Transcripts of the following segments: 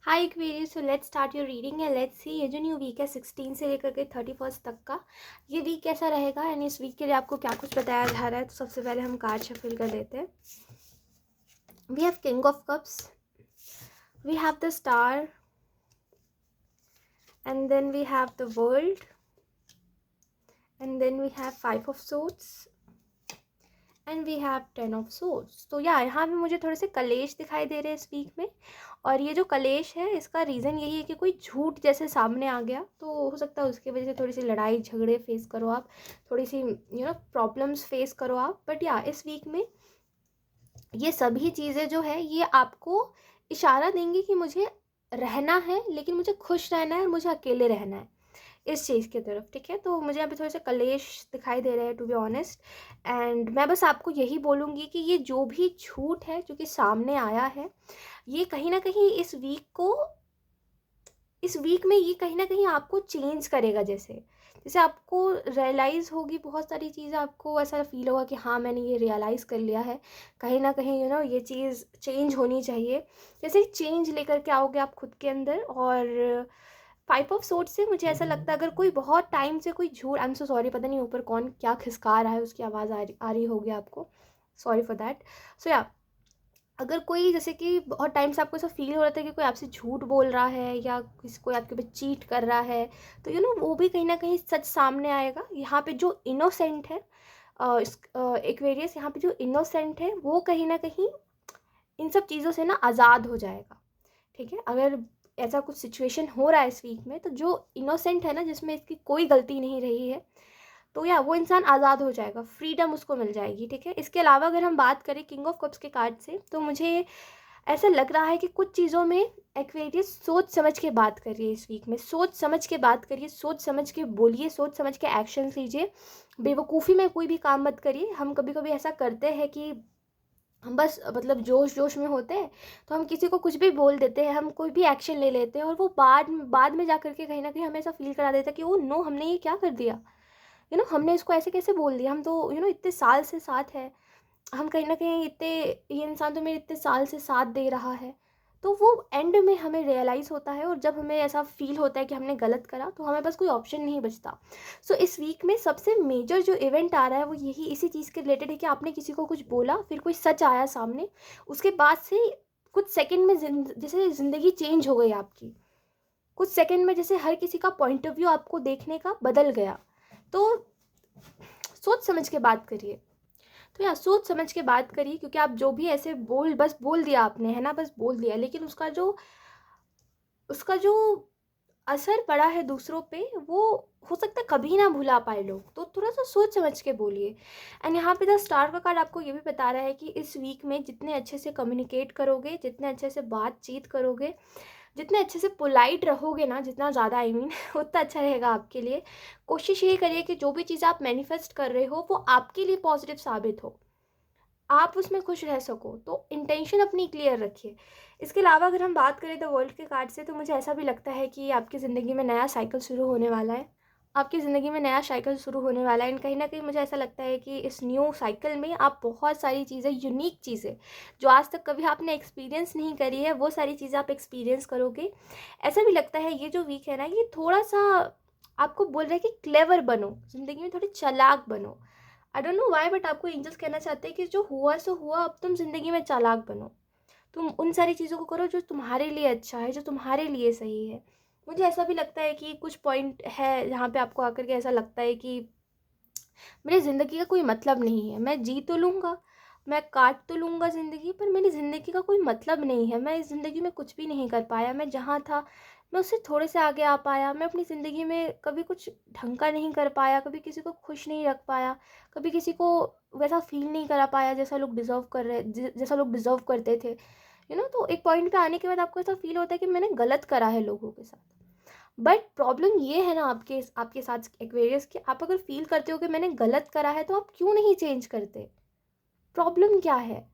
Hi Aquarius, so let's start your reading and let's see ये जो new week है 16 से लेकर के 31 तक का ये वीक कैसा रहेगा एंड इस वीक के लिए आपको क्या कुछ बताया जा रहा है। तो सबसे पहले हम कार्ड शफल कर लेते हैं। We have king of cups, we have the star and then we have the world and then we have five of swords and we have 10 of swords. तो यहाँ पे मुझे थोड़े से कलेश दिखाई दे रहे हैं इस वीक में। और ये जो कलेश है इसका रीज़न यही है कि कोई झूठ जैसे सामने आ गया, तो हो सकता है उसकी वजह से थोड़ी सी लड़ाई झगड़े फेस करो आप, थोड़ी सी प्रॉब्लम्स फेस करो आप। बट इस वीक में ये सभी चीज़ें जो है ये आपको इशारा देंगी कि मुझे रहना है, लेकिन मुझे खुश रहना है और मुझे अकेले रहना है इस चीज़ की तरफ। ठीक है, तो मुझे यहाँ पे थोड़े से कलेश दिखाई दे रहे हैं टू बी ऑनेस्ट। एंड मैं बस आपको यही बोलूँगी कि ये जो भी झूठ है जो कि सामने आया है, ये कहीं ना कहीं इस वीक में ये कहीं ना कहीं आपको चेंज करेगा। जैसे जैसे आपको रियलाइज़ होगी बहुत सारी चीज़ें, आपको ऐसा फील होगा कि हाँ मैंने ये रियलाइज़ कर लिया है, कहीं ना कहीं ये चीज़ चेंज होनी चाहिए। जैसे चेंज लेकर के आओगे आप खुद के अंदर। और फाइव ऑफ सोर्ड से मुझे ऐसा लगता है अगर कोई बहुत टाइम से कोई झूठ, आई एम सो सॉरी, पता नहीं ऊपर कौन क्या खिसका रहा है, उसकी आवाज़ आ रही होगी आपको, सॉरी फॉर दैट। सो अगर कोई जैसे कि बहुत टाइम से आपको ऐसा फील हो रहा था कि कोई आपसे झूठ बोल रहा है या किसी कोई आपके ऊपर चीट कर रहा है, तो वो भी कहीं ना कहीं सच सामने आएगा। यहाँ पे जो इनोसेंट है, एक्वेरियस, यहाँ पे जो इनोसेंट है वो कहीं ना कहीं इन सब चीज़ों से आज़ाद हो जाएगा। ठीक है, अगर ऐसा कुछ सिचुएशन हो रहा है इस वीक में, तो जो इनोसेंट है जिसमें इसकी कोई गलती नहीं रही है, तो वो इंसान आज़ाद हो जाएगा, फ्रीडम उसको मिल जाएगी। ठीक है, इसके अलावा अगर हम बात करें किंग ऑफ कप्स के कार्ड से, तो मुझे ऐसा लग रहा है कि कुछ चीज़ों में एक्वेरियस सोच समझ के बात करिए इस वीक में, सोच समझ के बात करिए, सोच समझ के बोलिए, सोच समझ के एक्शन लीजिए। बेवकूफ़ी में कोई भी काम मत करिए। हम कभी कभी ऐसा करते हैं कि हम बस मतलब जोश जोश में होते हैं, तो हम किसी को कुछ भी बोल देते हैं, हम कोई भी एक्शन ले लेते हैं, और वो बाद में जा करके कहीं ना कहीं हमें ऐसा फील करा देता है कि ओ नो, हमने ये क्या कर दिया, हमने इसको ऐसे कैसे बोल दिया। हम तो इतने साल से साथ है, हम कहीं ना कहीं इतने, ये इंसान तो मेरे इतने साल से साथ दे रहा है। तो वो एंड में हमें रियलाइज़ होता है, और जब हमें ऐसा फील होता है कि हमने गलत करा, तो हमें बस कोई ऑप्शन नहीं बचता। सो इस वीक में सबसे मेजर जो इवेंट आ रहा है वो यही इसी चीज़ के रिलेटेड है कि आपने किसी को कुछ बोला, फिर कोई सच आया सामने, उसके बाद से कुछ सेकंड में जैसे ज़िंदगी चेंज हो गई आपकी, कुछ सेकंड में जैसे हर किसी का पॉइंट ऑफ व्यू आपको देखने का बदल गया। तो सोच समझ के बात करिए। तो सोच समझ के बात करिए, क्योंकि आप जो भी ऐसे बस बोल दिया आपने, है ना, बस बोल दिया, लेकिन उसका जो असर पड़ा है दूसरों पे, वो हो सकता है कभी ना भुला पाए लोग। तो थोड़ा सा सोच समझ के बोलिए। एंड यहाँ पे द स्टार का कार्ड आपको ये भी बता रहा है कि इस वीक में जितने अच्छे से कम्युनिकेट करोगे, जितने अच्छे से बातचीत करोगे, जितने अच्छे से पोलाइट रहोगे ना, जितना ज़्यादा उतना अच्छा रहेगा आपके लिए। कोशिश ये करिए कि जो भी चीज़ आप मैनिफेस्ट कर रहे हो वो आपके लिए पॉजिटिव साबित हो, आप उसमें खुश रह सको। तो इंटेंशन अपनी क्लियर रखिए। इसके अलावा अगर हम बात करें द वर्ल्ड के कार्ड से, तो मुझे ऐसा भी लगता है कि आपकी ज़िंदगी में नया साइकिल शुरू होने वाला है। आपकी ज़िंदगी में नया साइकिल शुरू होने वाला है, एंड कहीं ना कहीं मुझे ऐसा लगता है कि इस न्यू साइकिल में आप बहुत सारी चीज़ें, यूनिक चीज़ें जो आज तक कभी आपने एक्सपीरियंस नहीं करी है, वो सारी चीज़ें आप एक्सपीरियंस करोगे। ऐसा भी लगता है ये जो वीक है ना, ये थोड़ा सा आपको बोल रहा है कि क्लेवर बनो, ज़िंदगी में थोड़ी चालाक बनो। I don't know why, but आपको एंजल्स कहना चाहते हैं कि जो हुआ सो हुआ, अब तुम ज़िंदगी में चालाक बनो। तुम उन सारी चीज़ों को करो जो तुम्हारे लिए अच्छा है, जो तुम्हारे लिए सही है। मुझे ऐसा भी लगता है कि कुछ पॉइंट है जहाँ पे आपको आकर के ऐसा लगता है कि मेरी ज़िंदगी का कोई मतलब नहीं है, मैं जी तो लूँगा, मैं काट तो लूँगा ज़िंदगी, पर मेरी ज़िंदगी का कोई मतलब नहीं है, मैं इस ज़िंदगी में कुछ भी नहीं कर पाया, मैं जहाँ था मैं उससे थोड़े से आगे आ पाया, मैं अपनी ज़िंदगी में कभी कुछ ढंग का नहीं कर पाया, कभी किसी को खुश नहीं रख पाया, कभी किसी को वैसा फील नहीं करा पाया जैसा लोग डिज़र्व कर रहे, जैसा लोग डिज़र्व करते थे। तो एक पॉइंट पे आने के बाद आपको ऐसा फील होता है कि मैंने गलत करा है लोगों के साथ। बट प्रॉब्लम ये है ना आपके आपके साथ एक्वेरियस की, आप अगर फील करते हो कि मैंने गलत करा है, तो आप क्यों नहीं चेंज करते? प्रॉब्लम क्या है?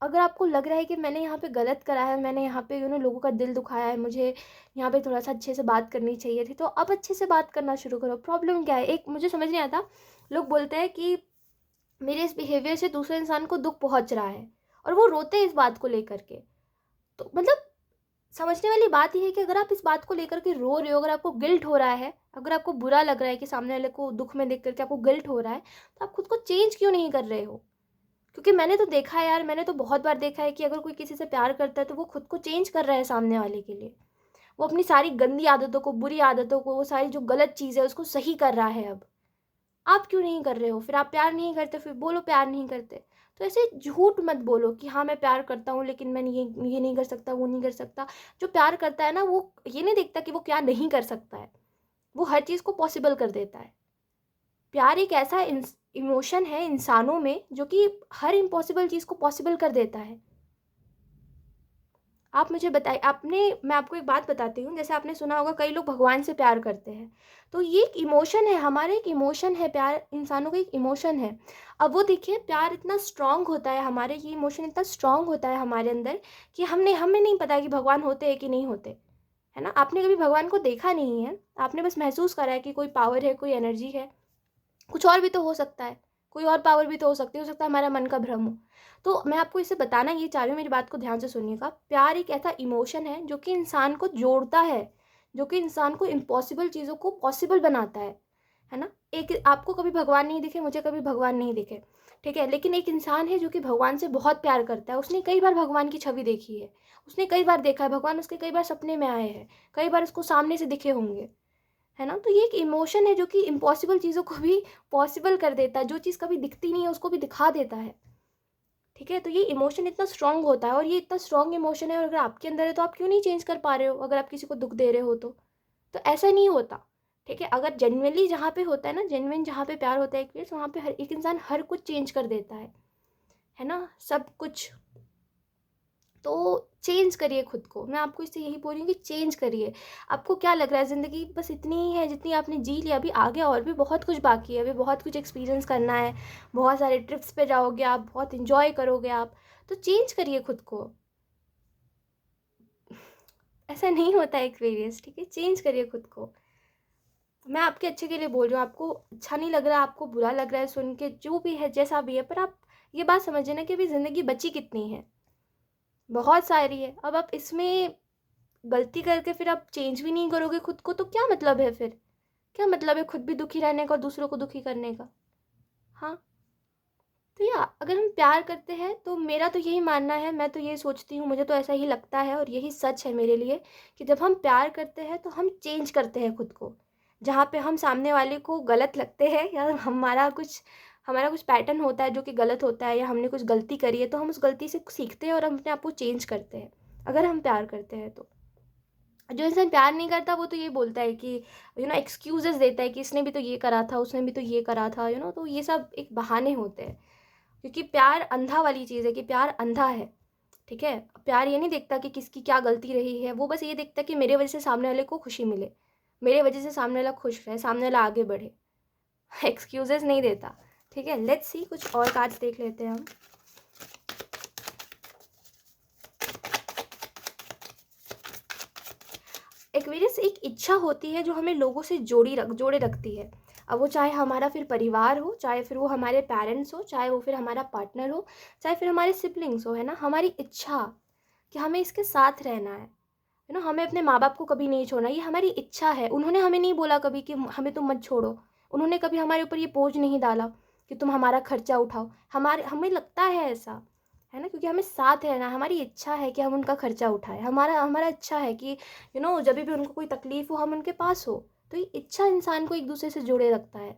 अगर आपको लग रहा है कि मैंने यहाँ पे गलत करा है, मैंने यहाँ पे लोगों का दिल दुखाया है, मुझे यहाँ पे थोड़ा सा अच्छे से बात करनी चाहिए थी, तो अब अच्छे से बात करना शुरू करो। प्रॉब्लम क्या है? एक मुझे समझ नहीं आता, लोग बोलते हैं कि मेरे इस बिहेवियर से दूसरे इंसान को दुख पहुंच रहा है, और वो रोते हैं इस बात को लेकर के। तो मतलब समझने वाली बात ये है कि अगर आप इस बात को लेकर के रो रहे हो, अगर आपको गिल्ट हो रहा है, अगर आपको बुरा लग रहा है कि सामने वाले को दुःख में देख कर के आपको गिल्ट हो रहा है, तो आप खुद को चेंज क्यों नहीं कर रहे हो? क्योंकि मैंने तो देखा है यार, मैंने तो बहुत बार देखा है कि अगर कोई किसी से प्यार करता है तो वो खुद को चेंज कर रहा है सामने वाले के लिए। वो अपनी सारी गंदी आदतों को, बुरी आदतों को, वो सारी जो गलत चीज़ है उसको सही कर रहा है अब। आप क्यों नहीं कर रहे हो? फिर आप प्यार नहीं करते, फिर बोलो प्यार नहीं करते। तो ऐसे झूठ मत बोलो कि हाँ मैं प्यार करता हूँ लेकिन मैं ये नहीं कर सकता, वो नहीं कर सकता। जो प्यार करता है ना, वो ये नहीं देखता कि वो क्या नहीं कर सकता है, वो हर चीज़ को पॉसिबल कर देता है। प्यार एक ऐसा इमोशन है इंसानों में जो कि हर इम्पॉसिबल चीज़ को पॉसिबल कर देता है। आप मुझे बताइए, आपने मैं आपको एक बात बताती हूँ, जैसे आपने सुना होगा कई लोग भगवान से प्यार करते हैं। तो ये एक इमोशन है, हमारा एक इमोशन है, प्यार इंसानों का एक इमोशन है। अब वो देखिए, प्यार इतना स्ट्रॉन्ग होता है हमारे, ये इमोशन इतना स्ट्रॉन्ग होता है हमारे अंदर कि हमें नहीं पता कि भगवान होते हैं कि नहीं होते, है ना? आपने कभी भगवान को देखा नहीं है, आपने बस महसूस करा है कि कोई पावर है, कोई एनर्जी है। कुछ और भी तो हो सकता है, कोई और पावर भी तो हो सकता है हमारा मन का भ्रम हो। तो मैं आपको इसे बताना ये चाह रही हूँ, मेरी बात को ध्यान से सुनिएगा। प्यार एक ऐसा इमोशन है जो कि इंसान को जोड़ता है, जो कि इंसान को इम्पॉसिबल चीज़ों को पॉसिबल बनाता है ना? एक आपको कभी भगवान नहीं दिखे, मुझे कभी भगवान नहीं दिखे, ठीक है? लेकिन एक इंसान है जो कि भगवान से बहुत प्यार करता है, उसने कई बार भगवान की छवि देखी है, उसने कई बार देखा है, भगवान उसके कई बार सपने में आए हैं, कई बार उसको सामने से दिखे होंगे, है ना? तो ये एक इमोशन है जो कि इम्पॉसिबल चीज़ों को भी पॉसिबल कर देता है, जो चीज़ कभी दिखती नहीं है उसको भी दिखा देता है, ठीक है? तो ये इमोशन इतना स्ट्रॉन्ग होता है, और ये इतना स्ट्रॉन्ग इमोशन है, और अगर आपके अंदर है तो आप क्यों नहीं चेंज कर पा रहे हो, अगर आप किसी को दुःख दे रहे हो तो? तो ऐसा नहीं होता, ठीक है? अगर जेन्युइनली जहाँ पे होता है ना, जेन्युइन जहाँ पे प्यार होता है एक चीज़, वहाँ पे हर एक इंसान हर कुछ चेंज कर देता है ना? सब कुछ। तो चेंज करिए खुद को, मैं आपको इससे यही बोल रही हूँ कि चेंज करिए। आपको क्या लग रहा है ज़िंदगी बस इतनी ही है जितनी आपने जी ली, अभी आगे और भी बहुत कुछ बाकी है, अभी बहुत कुछ एक्सपीरियंस करना है, बहुत सारे ट्रिप्स पे जाओगे आप, बहुत एंजॉय करोगे आप। तो चेंज करिए खुद को। ऐसा नहीं होता है एक्सपीरियंस, ठीक है? चेंज करिए खुद को। मैं आपके अच्छे के लिए बोल रही हूँ, आपको अच्छा नहीं लग रहा है, आपको बुरा लग रहा है सुन के, जो भी है जैसा भी है, पर आप ये बात समझिए ना कि अभी ज़िंदगी बची कितनी है, बहुत सारी है। अब आप इसमें गलती करके फिर आप चेंज भी नहीं करोगे खुद को, तो क्या मतलब है फिर? क्या मतलब है खुद भी दुखी रहने का और दूसरों को दुखी करने का? हाँ। तो या अगर हम प्यार करते हैं तो मेरा तो यही मानना है, मैं तो ये सोचती हूँ, मुझे तो ऐसा ही लगता है और यही सच है मेरे लिए, कि जब हम प्यार करते हैं तो हम चेंज करते हैं खुद को। जहाँ पे हम सामने वाले को गलत लगते हैं, या हमारा कुछ पैटर्न होता है जो कि गलत होता है, या हमने कुछ गलती करी है, तो हम उस गलती से सीखते हैं और हम अपने आप को चेंज करते हैं, अगर हम प्यार करते हैं तो। जो इंसान प्यार नहीं करता वो तो ये बोलता है कि एक्सक्यूजेस देता है कि इसने भी तो ये करा था, उसने भी तो ये करा था, तो ये सब एक बहाने होते हैं। क्योंकि प्यार अंधा वाली चीज़ है, कि प्यार अंधा है, ठीक है? प्यार ये नहीं देखता कि किसकी क्या गलती रही है, वो बस ये देखता है कि मेरे वजह से सामने वाले को खुशी मिले, मेरे वजह से सामने वाला खुश रहे, सामने वाला आगे बढ़े। एक्सक्यूजेस नहीं देता, ठीक है? लेट्स सी, कुछ और कार्ड्स देख लेते हैं हम। एक्वेरियस एक इच्छा होती है जो हमें लोगों से जोड़े रखती है। अब वो चाहे हमारा फिर परिवार हो, चाहे फिर वो हमारे पेरेंट्स हो, चाहे वो फिर हमारा पार्टनर हो, चाहे फिर हमारे सिबलिंग्स हो, है ना? हमारी इच्छा कि हमें इसके साथ रहना है ना? हमें अपने माँ बाप को कभी नहीं छोड़ना, ये हमारी इच्छा है। उन्होंने हमें नहीं बोला कभी कि हमें तुम मत छोड़ो, उन्होंने कभी हमारे ऊपर ये बोझ नहीं डाला कि तुम हमारा खर्चा उठाओ। हमें लगता है ऐसा, है ना? क्योंकि हमें साथ रहना, हमारी इच्छा है कि हम उनका खर्चा उठाएं, हमारा हमारा इच्छा है कि जब भी उनको कोई तकलीफ हो हम उनके पास हो। तो ये इच्छा इंसान को एक दूसरे से जोड़े रखता है।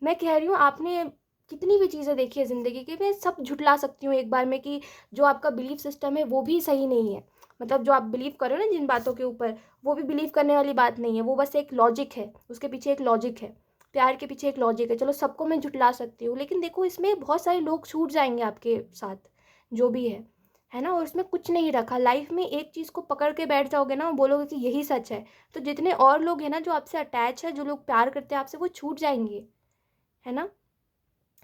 मैं कह रही हूँ, आपने कितनी भी चीज़ें देखी है ज़िंदगी की, मैं सब झुठला सकती हूँ एक बार में, कि जो आपका बिलीफ सिस्टम है वो भी सही नहीं है। मतलब जो आप बिलीव करो ना जिन बातों के ऊपर, वो भी बिलीव करने वाली बात नहीं है, वो बस एक लॉजिक है, उसके पीछे एक लॉजिक है, प्यार के पीछे एक लॉजिक है। चलो, सबको मैं झुठला सकती हूँ, लेकिन देखो इसमें बहुत सारे लोग छूट जाएंगे आपके साथ, जो भी है ना? और उसमें कुछ नहीं रखा। लाइफ में एक चीज़ को पकड़ के बैठ जाओगे ना, बोलोगे कि यही सच है, तो जितने और लोग हैं ना जो आपसे अटैच है, जो लोग प्यार करते हैं आपसे, वो छूट जाएंगे, है ना?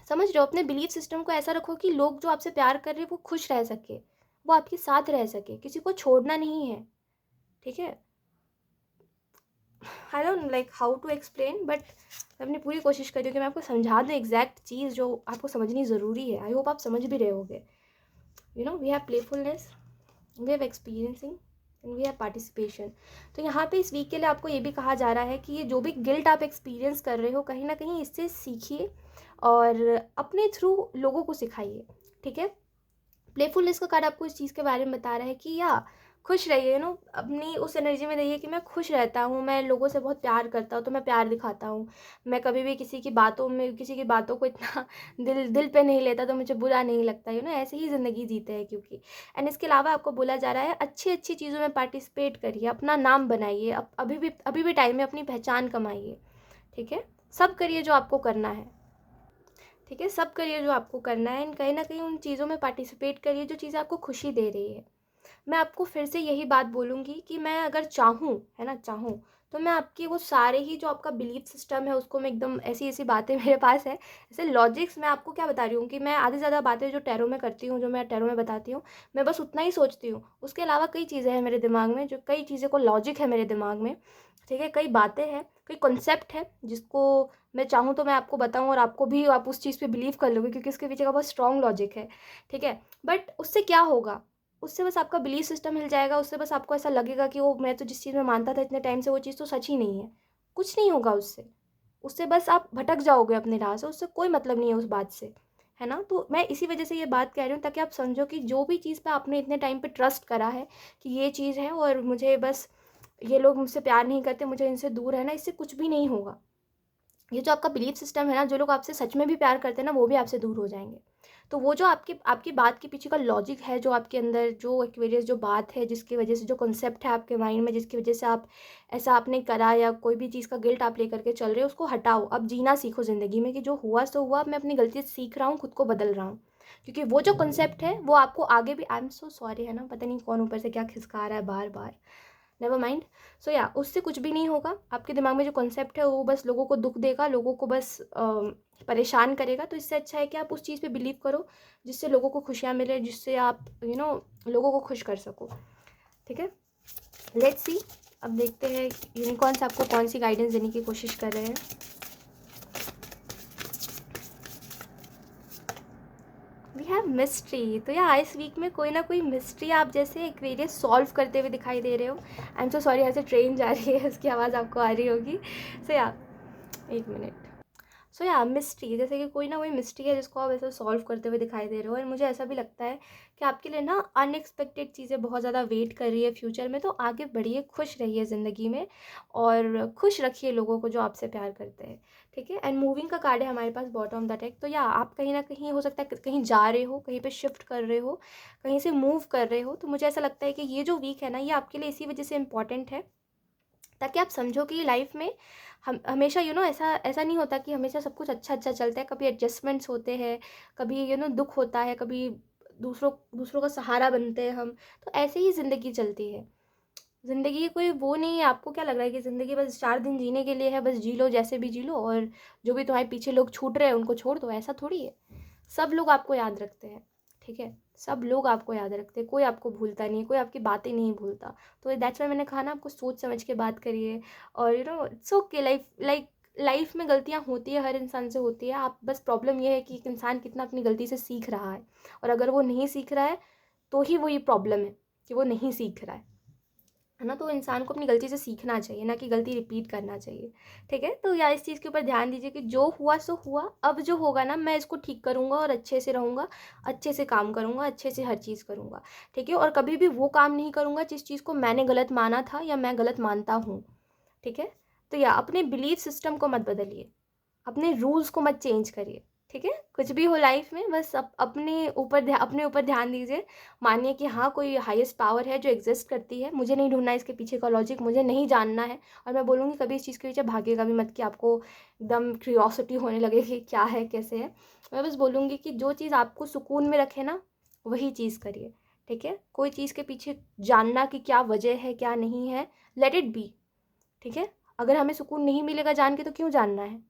समझ रहे हो? अपने बिलीफ सिस्टम को ऐसा रखो कि लोग जो आपसे प्यार कर रहे हैं वो खुश रह सके, वो आपके साथ रह सके, किसी को छोड़ना नहीं है, ठीक है? I don't like how to explain, but मैं अपनी पूरी कोशिश कर रही हूँ कि मैं आपको समझा दूँ एग्जैक्ट चीज़ जो आपको समझनी ज़रूरी है। आई होप आप समझ भी रहे होगे। We have playfulness, we have experiencing and we have participation. तो यहाँ पे इस वीक के लिए आपको ये भी कहा जा रहा है कि ये जो भी गिल्ट आप एक्सपीरियंस कर रहे हो, कहीं ना कहीं इससे सीखिए और अपने थ्रू लोगों को सिखाइए, ठीक है। प्लेफुलनेस का कार्ड आपको इस चीज़ के बारे में बता रहा है कि या खुश रहिए, अपनी उस एनर्जी में रहिए कि मैं खुश रहता हूँ, मैं लोगों से बहुत प्यार करता हूँ तो मैं प्यार दिखाता हूँ, मैं कभी भी किसी की बातों को इतना दिल पे नहीं लेता तो मुझे बुरा नहीं लगता, ऐसे ही ज़िंदगी जीते हैं क्योंकि। एंड इसके अलावा आपको बोला जा रहा है अच्छी अच्छी चीज़ों में पार्टिसिपेट करिए, अपना नाम बनाइए, अभी भी टाइम में अपनी पहचान कमाइए, ठीक है। सब करिए जो आपको करना है, ठीक है, सब करिए जो आपको करना है। एंड कहीं ना कहीं उन चीज़ों में पार्टिसिपेट करिए जो चीज़ें आपको खुशी दे रही है। मैं आपको फिर से यही बात बोलूँगी कि मैं अगर चाहूँ, है ना, चाहूँ तो मैं आपकी वो सारे ही जो आपका बिलीफ सिस्टम है उसको मैं एकदम ऐसी ऐसी बातें मेरे पास है, जैसे लॉजिक्स, मैं आपको क्या बता रही हूँ कि मैं आधी से ज़्यादा बातें जो टैरो में करती हूँ, जो मैं टैरो में बताती हूँ, मैं बस उतना ही सोचती हूँ। उसके अलावा कई चीज़ें हैं मेरे दिमाग में, जो कई चीज़ें को लॉजिक है मेरे दिमाग में, ठीक है, कई बातें हैं, कई कॉन्सेप्ट है जिसको मैं चाहूँ तो मैं आपको बताऊँ और आपको भी आप उस चीज़ पे बिलीव कर लोगे क्योंकि उसके पीछे का बहुत स्ट्रॉन्ग लॉजिक है, ठीक है। बट उससे क्या होगा, उससे बस आपका बिलीफ सिस्टम हिल जाएगा, उससे बस आपको ऐसा लगेगा कि वो मैं तो जिस चीज़ में मानता था इतने टाइम से वो चीज़ तो सच ही नहीं है। कुछ नहीं होगा उससे, उससे बस आप भटक जाओगे अपनी राह से, उससे कोई मतलब नहीं है उस बात से, है ना। तो मैं इसी वजह से ये बात कह रही हूँ ताकि आप समझो कि जो भी चीज़ पे आपने इतने टाइम पे ट्रस्ट करा है कि ये चीज़ है और मुझे बस, ये लोग मुझसे प्यार नहीं करते, मुझे इनसे दूर रहना, इससे कुछ भी नहीं होगा। ये जो आपका बिलीफ सिस्टम है ना, जो लोग आपसे सच में भी प्यार करते हैं ना, वो भी आपसे दूर हो जाएंगे। तो वो जो आपकी आपकी बात के पीछे का लॉजिक है, जो आपके अंदर जो एक्वेरियस जो बात है, जिसकी वजह से जो कॉन्सेप्ट है आपके माइंड में, जिसकी वजह से आप ऐसा आपने करा या कोई भी चीज़ का गिल्ट आप लेकर के चल रहे हो, उसको हटाओ। अब जीना सीखो ज़िंदगी में कि जो हुआ सो हुआ, अब मैं अपनी गलती से सीख रहा हूँ, खुद को बदल रहा हूँ, क्योंकि वो जो कॉन्सेप्ट है वो आपको आगे भी, आई एम सो सॉरी, है ना, पता नहीं कौन ऊपर से क्या खिसका रहा है बार बार, नेवर माइंड। सो या उससे कुछ भी नहीं होगा। आपके दिमाग में जो कॉन्सेप्ट है वो बस लोगों को दुख देगा, लोगों को बस परेशान करेगा। तो इससे अच्छा है कि आप उस चीज़ पे बिलीव करो जिससे लोगों को खुशियाँ मिले, जिससे आप लोगों को खुश कर सको, ठीक है। लेट्स सी, अब देखते हैं यूनिकॉर्न्स आपको कौन सी गाइडेंस देने की कोशिश कर रहे हैं। We have mystery. तो या इस वीक में कोई ना कोई मिस्ट्री आप जैसे एक्वेरियस सॉल्व करते हुए दिखाई दे रहे हो। आई एम सो सॉरी, ऐसे ट्रेन जा रही है, उसकी आवाज़ आपको आ रही होगी। सो या एक मिनट। सो या मिस्ट्री, जैसे कि कोई ना कोई मिस्ट्री है जिसको आप ऐसे सॉल्व करते हुए दिखाई दे रहे हो। और मुझे ऐसा भी लगता है कि आपके लिए ना अनएक्सपेक्टेड चीज़ें बहुत ज़्यादा वेट कर रही है फ्यूचर में। तो आगे बढ़िए, खुश रहिए ज़िंदगी में और खुश रखिए लोगों को जो आपसे प्यार करते हैं, ठीक है। एंड मूविंग का कार्ड है हमारे पास बॉटम द डेक। तो या आप कहीं ना कहीं, हो सकता है कहीं जा रहे हो, कहीं पे शिफ्ट कर रहे हो, कहीं से मूव कर रहे हो। तो मुझे ऐसा लगता है कि ये जो वीक है ना, ये आपके लिए इसी वजह से इम्पॉर्टेंट है ताकि आप समझो कि लाइफ में हम हमेशा ऐसा ऐसा नहीं होता कि हमेशा सब कुछ अच्छा अच्छा चलता है। कभी एडजस्टमेंट्स होते हैं, कभी दुख होता है, कभी दूसरों दूसरों का सहारा बनते हैं हम। तो ऐसे ही ज़िंदगी चलती है। ज़िंदगी कोई वो नहीं है। आपको क्या लग रहा है कि ज़िंदगी बस 4 दिन जीने के लिए है, बस जी लो जैसे भी जी लो, और जो भी तुम्हारे पीछे लोग छूट रहे हैं उनको छोड़ दो? ऐसा थोड़ी है। सब लोग आपको याद रखते हैं, ठीक है। सब लोग आपको याद रखते हैं, कोई आपको भूलता नहीं है, कोई आपकी बातें नहीं भूलता। तो दैट्स वाई मैंने कहा ना, आपको सोच समझ के बात करिए। और इट्स ओके, लाइफ में गलतियाँ होती है, हर इंसान से होती है। आप बस, प्रॉब्लम ये है कि एक इंसान कितना अपनी गलती से सीख रहा है। और अगर वो नहीं सीख रहा है तो ही वो ये प्रॉब्लम है कि वो नहीं सीख रहा है ना। तो इंसान को अपनी गलती से सीखना चाहिए, ना कि गलती रिपीट करना चाहिए, ठीक है। तो या इस चीज़ के ऊपर ध्यान दीजिए कि जो हुआ सो हुआ, अब जो होगा ना मैं इसको ठीक करूँगा और अच्छे से रहूँगा, अच्छे से काम करूँगा, अच्छे से हर चीज़ करूँगा, ठीक है। और कभी भी वो काम नहीं करूँगा जिस चीज़ को मैंने गलत माना था या मैं गलत मानता हूँ, ठीक है। तो या अपने बिलीफ सिस्टम को मत बदलिए, अपने रूल्स को मत चेंज करिए, ठीक है। कुछ भी हो लाइफ में, बस अपने ऊपर ध्यान दीजिए। मानिए कि हाँ, कोई हाईएस्ट पावर है जो एग्जिस्ट करती है, मुझे नहीं ढूंढना इसके पीछे का लॉजिक, मुझे नहीं जानना है। और मैं बोलूँगी कभी इस चीज़ के पीछे भागेगा भी मत कि आपको एकदम क्यूरियोसिटी होने लगे कि क्या है कैसे है। मैं बस बोलूँगी कि जो चीज़ आपको सुकून में रखे ना, वही चीज़ करिए, ठीक है। कोई चीज़ के पीछे जानना कि क्या वजह है क्या नहीं है, लेट इट बी, ठीक है। अगर हमें सुकून नहीं मिलेगा जान के तो क्यों जानना है।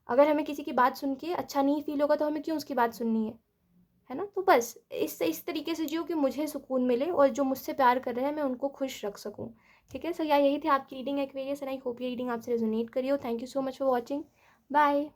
अगर हमें किसी की बात सुन के अच्छा नहीं फील होगा तो हमें क्यों उसकी बात सुननी है ना। तो बस इस तरीके से जियो कि मुझे सुकून मिले और जो मुझसे प्यार कर रहे हैं मैं उनको खुश रख सकूं, ठीक है। सो यही थी आपकी reading Aquarius, and I hope ये रीडिंग आपसे रेजोनेट करी हो। Thank you so much for watching. Bye.